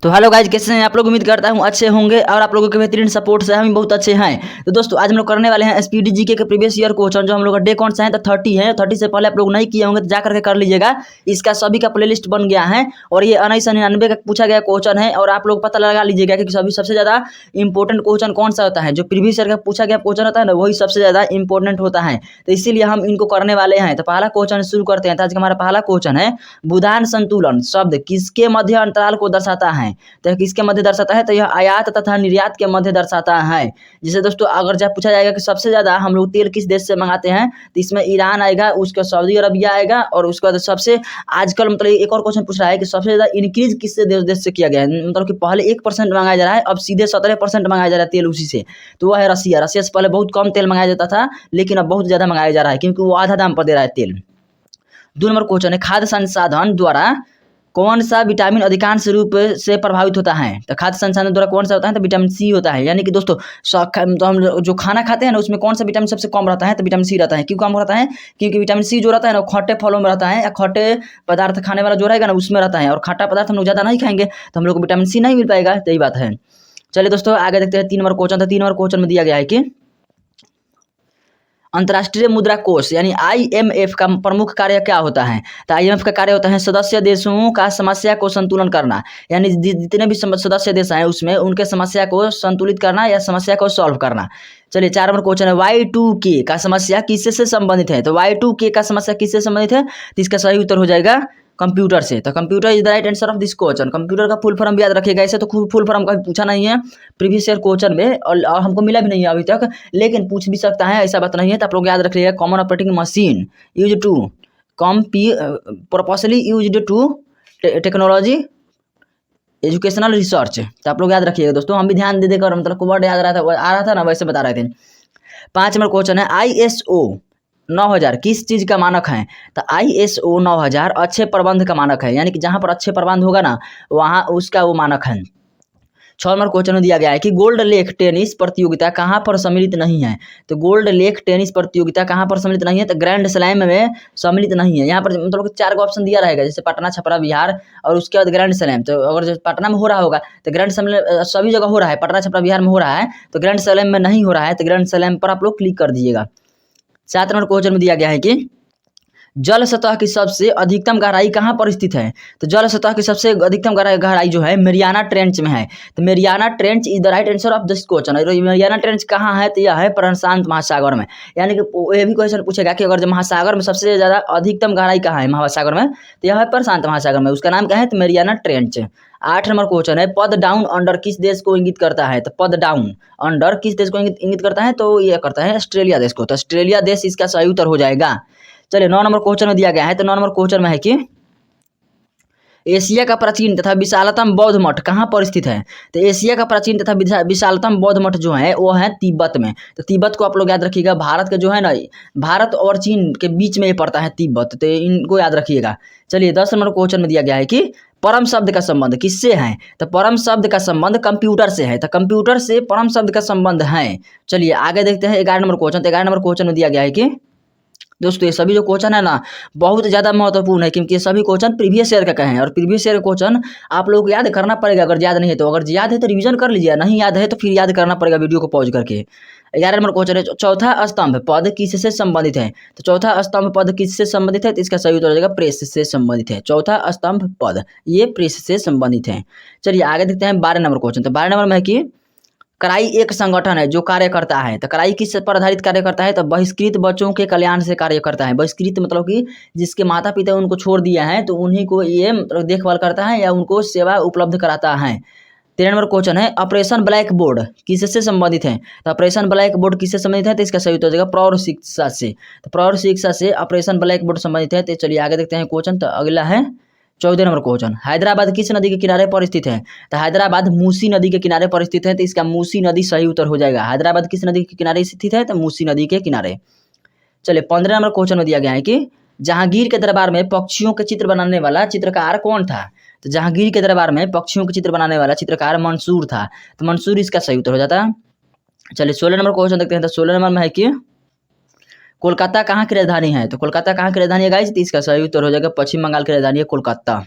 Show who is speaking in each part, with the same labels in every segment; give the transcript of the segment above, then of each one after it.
Speaker 1: तो hello guys, कैसे हैं आप लोग। उम्मीद करता हूँ अच्छे होंगे और आप लोगों के बेहतरीन सपोर्ट से हम बहुत अच्छे हैं। तो दोस्तों आज हम लोग करने वाले हैं एसपीडी जीके के प्रीवियस ईयर क्वेश्चन। जो हम लोग का डे कौन सा है तो 30 है। 30 से पहले आप लोग नहीं किए होंगे तो जा करके कर लीजिएगा। इसका सभी का प्लेलिस्ट बन गया है और ये 1999 का पूछा गया क्वेश्चन है। और आप लोग पता लगा लीजिएगा कि सभी सबसे ज़्यादा इंपॉर्टेंट क्वेश्चन कौन सा होता है। जो प्रीवियस ईयर का पूछा गया क्वेश्चन होता है ना, वही सबसे ज़्यादा इंपॉर्टेंट होता है। तो इसीलिए हम इनको करने वाले हैं। तो पहला क्वेश्चन शुरू करते हैं। तो आज का हमारा पहला क्वेश्चन है, बुधान संतुलन शब्द किसके मध्य अंतराल को दर्शाता है। तो किसके मध्य दर्शाता है, तो यह आयात तथा निर्यात के मध्य दर्शाता है। जैसे दोस्तों अगर जब पूछा जाएगा कि सबसे ज़्यादा हम लोग तेल किस देश से मंगाते हैं, तो इसमें ईरान आएगा, उसके सऊदी अरबिया आएगा, और उसके बाद सबसे आजकल मतलब एक और क्वेश्चन पूछ रहा है कि सबसे ज़्यादा इंक्रीज किससे देश से किया गया है। मतलब कि पहले 1% मंगाया जा रहा है, अब सीधे 17% मंगाया जा रहा है तेल उसी से। तो वह है रसिया। रसिया से पहले बहुत कम तेल मंगाया जाता था, लेकिन अब बहुत ज़्यादा मंगाया जा रहा है क्योंकि वो आधा दाम पर दे रहा है तेल। 2 नंबर क्वेश्चन है, खाद्य संसाधन द्वारा कौन सा विटामिन अधिकांश रूप से प्रभावित होता है। तो खाद्य संसाधन द्वारा कौन सा होता है, तो विटामिन सी होता है। यानी कि दोस्तों तो हम जो खाना खाते हैं ना, उसमें कौन सा विटामिन सबसे कम रहता है, तो विटामिन सी रहता है। क्यों कम रहता है, क्योंकि विटामिन सी जो रहता है ना, खट्टे फलों में रहता है, या खट्टे पदार्थ खाने वाला जो रहेगा ना उसमें रहता है। और खट्टा पदार्थ हम लोग ज़्यादा नहीं खाएंगे तो हम लोग को विटामिन सी नहीं मिल पाएगा। तो यही बात है। चलिए दोस्तों आगे देखते हैं। 3 नंबर क्वेश्चन था। 3 नंबर क्वेश्चन में दिया गया है कि अंतर्राष्ट्रीय मुद्रा कोष यानी आईएमएफ का प्रमुख कार्य क्या होता है। तो आईएमएफ का कार्य होता है सदस्य देशों का समस्या को संतुलन करना। यानी जितने भी सदस्य देश हैं उसमें उनके समस्या को संतुलित करना या समस्या को सॉल्व करना। चलिए 4 नंबर क्वेश्चन है, Y2K का समस्या किससे संबंधित है। तो Y2K का समस्या किससे संबंधित है, तो इसका सही उत्तर हो जाएगा कंप्यूटर से। तो computer is the right answer of this question. Computer का फुल फॉर्म भी याद रखिएगा। ऐसे तो फुल फॉर्म कभी पूछा नहीं है प्रीवियस ईयर क्वेश्चन में, और हमको मिला भी नहीं है अभी तक, लेकिन पूछ भी सकता है, ऐसा बात नहीं है। तो आप लोग याद रखिएगा, common operating machine use to proportionally used to technology educational research. तो आप लोग याद रखिएगा दोस्तों, हम भी ध्यान दे देकर मतलब वर्ड याद आ रहा था ना, वैसे बता रहे थे। 5 नंबर क्वेश्चन है, ISO 9000 किस चीज़ का मानक है। तो ISO 9000 अच्छे प्रबंध का मानक है। यानी कि जहाँ पर अच्छे प्रबंध होगा ना, वहाँ उसका वो मानक है। 6 नंबर क्वेश्चन में दिया गया है कि गोल्ड लेक टेनिस प्रतियोगिता कहाँ पर सम्मिलित नहीं है। तो गोल्ड लेक टेनिस प्रतियोगिता कहाँ पर सम्मिलित नहीं है, तो ग्रैंड स्लैम में सम्मिलित नहीं है। यहाँ पर मतलब 4 ऑप्शन दिया रहेगा, जैसे पटना, छपरा, बिहार, और उसके बाद ग्रैंड स्लैम। तो अगर जो पटना में हो रहा होगा तो ग्रैंड स्लैम सभी जगह हो रहा है, पटना, छपरा, बिहार में हो रहा है, तो ग्रैंड स्लैम में नहीं हो रहा है। तो ग्रैंड स्लैम पर आप लोग क्लिक कर दीजिएगा। 7 नंबर क्वेश्चन में दिया गया है कि जल सतह की सबसे अधिकतम गहराई कहाँ पर स्थित है। तो जल सतह की सबसे अधिकतम गहराई जो है मेरियाना ट्रेंच में है। तो Mariana trench is the right answer of this question. Mariana trench कहाँ है, तो यह है प्रशांत महासागर में। यानी कि ये भी क्वेश्चन पूछेगा कि अगर जो महासागर में सबसे ज़्यादा अधिकतम गहराई कहाँ है महासागर में, तो यह है प्रशांत महासागर में। उसका नाम क्या है, तो मेरियाना ट्रेंच। 8 नंबर क्वेश्चन है, पद डाउन अंडर किस देश को इंगित करता है। तो पद डाउन अंडर किस देश को इंगित करता है, तो यह करता है ऑस्ट्रेलिया देश को। तो ऑस्ट्रेलिया देश इसका सही उत्तर हो जाएगा। चलिए 9 नंबर क्वेश्चन में दिया गया है। तो 9 नंबर क्वेश्चन में है कि एशिया का प्राचीन तथा विशालतम बौद्ध मठ कहाँ पर स्थित है। तो एशिया का प्राचीन तथा विशालतम बौद्ध मठ जो है वो है तिब्बत में। तो तिब्बत को आप लोग याद रखिएगा, भारत के जो है ना, भारत और चीन के बीच में ये पड़ता है तिब्बत। तो इनको याद रखिएगा। चलिए 10 नंबर क्वेश्चन में दिया गया है कि परम शब्द का संबंध किससे है। तो परम शब्द का संबंध कंप्यूटर से है। तो कंप्यूटर से परम शब्द का संबंध है। चलिए आगे देखते हैं 11 नंबर क्वेश्चन। तो 11 नंबर क्वेश्चन में दिया गया है कि दोस्तों ये सभी जो क्वेश्चन है ना बहुत ज़्यादा महत्वपूर्ण है, क्योंकि ये सभी क्वेश्चन प्रीवियस ईयर का कहे हैं। और प्रीवियस ईयर क्वेश्चन आप लोगों को याद करना पड़ेगा। अगर याद नहीं है तो, अगर याद है तो रिवीजन कर लीजिए, नहीं याद है तो फिर याद करना पड़ेगा वीडियो को पॉज करके। 11 नंबर क्वेश्चन है, चौथा स्तंभ पद किससे संबंधित है। तो चौथा स्तंभ पद किससे संबंधित है, तो इसका सही उत्तर हो जाएगा प्रेस से संबंधित है। चौथा स्तंभ पद ये प्रेस से संबंधित है। चलिए आगे देखते हैं 12 नंबर क्वेश्चन। तो 12 नंबर में है कि कराई एक संगठन है जो कार्य करता है। तो कराई किस पर आधारित कार्य करता है, तो बहिष्कृत बच्चों के कल्याण से कार्य करता है। बहिष्कृत मतलब कि जिसके माता पिता उनको छोड़ दिया है, तो उन्हीं को ये मतलब देखभाल करता है या उनको सेवा उपलब्ध कराता है। 13 नंबर क्वेश्चन है, ऑपरेशन ब्लैक बोर्ड किससे संबंधित है। तो ऑपरेशन ब्लैक बोर्ड किससे संबंधित है, तो इसका सही उत्तर हो जाएगा प्रौढ़ शिक्षा से। तो प्रौढ़ शिक्षा से ऑपरेशन ब्लैक बोर्ड संबंधित है। तो चलिए आगे देखते हैं क्वेश्चन। तो अगला है 14 नंबर क्वेश्चन, हैदराबाद किस नदी के किनारे पर स्थित है। तो हैदराबाद मूसी नदी के किनारे पर स्थित है। तो इसका मूसी नदी सही उत्तर हो जाएगा। हैदराबाद किस नदी के किनारे स्थित है, तो मूसी नदी के किनारे। चलिए 15 नंबर क्वेश्चन में दिया गया है कि जहांगीर के दरबार में पक्षियों के चित्र बनाने वाला चित्रकार कौन था। तो जहांगीर के दरबार में पक्षियों के चित्र बनाने वाला चित्रकार मंसूर था। तो मंसूर इसका सही उत्तर हो जाता है। चलिए 16 नंबर क्वेश्चन देखते हैं। तो 16 नंबर में है कि कोलकाता कहाँ की राजधानी है। तो कोलकाता कहाँ की राजधानी है गाइस, तो इसका सही उत्तर हो जाएगा पश्चिम बंगाल की राजधानी है कोलकाता।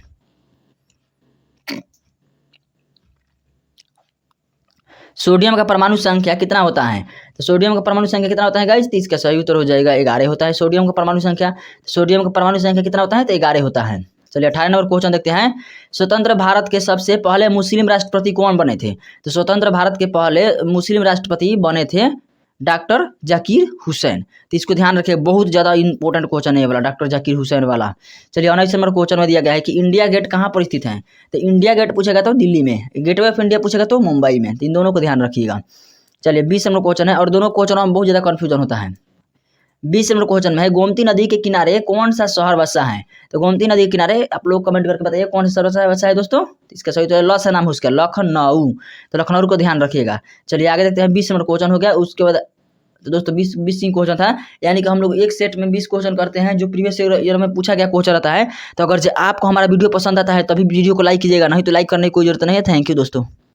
Speaker 1: सोडियम का परमाणु संख्या कितना होता है? तो सोडियम का परमाणु संख्या कितना होता है गाइस? तो इसका सही उत्तर हो जाएगा 11 होता है सोडियम का परमाणु संख्या। सोडियम का परमाणु संख्या कितना होता है? तो 11 होता है। चलिए 18 नंबर क्वेश्चन देखते हैं। स्वतंत्र भारत के सबसे पहले मुस्लिम राष्ट्रपति कौन बने थे? तो स्वतंत्र भारत के पहले मुस्लिम राष्ट्रपति बने थे डॉक्टर जाकिर हुसैन। तो इसको ध्यान रखिए, बहुत ज़्यादा इंपॉर्टेंट क्वेश्चन है ये वाला, डॉक्टर जाकिर हुसैन वाला। चलिए 19 नंबर क्वेश्चन में दिया गया है कि इंडिया गेट कहाँ पर स्थित है? तो इंडिया गेट पूछेगा तो दिल्ली में, गेटवे ऑफ इंडिया पूछेगा तो मुंबई में। तो इन दोनों को ध्यान रखिएगा। चलिए 20 नंबर क्वेश्चन है, और दोनों क्वेश्चनों में बहुत ज़्यादा कन्फ्यूजन होता है। 20 नंबर क्वेश्चन में है गोमती नदी के किनारे कौन सा शहर बसा है? तो गोमती नदी के किनारे आप लोग कमेंट करके बताइए कौन सा शहर बसा है दोस्तों। इसका सही तो ल से नाम है उसका, लखनऊ। तो लखनऊ को ध्यान रखिएगा। चलिए आगे देखते हैं। 20 नंबर क्वेश्चन हो गया। उसके बाद तो दोस्तों 20 क्वेश्चन था, यानी कि हम लोग एक सेट में 20 क्वेश्चन करते हैं जो प्रीवियस ईयर में पूछा गया क्वेश्चन रहता है। तो अगर आपको हमारा वीडियो पसंद आता है तभी वीडियो को लाइक कीजिएगा, नहीं तो लाइक करने की कोई जरूरत नहीं है। थैंक यू दोस्तों।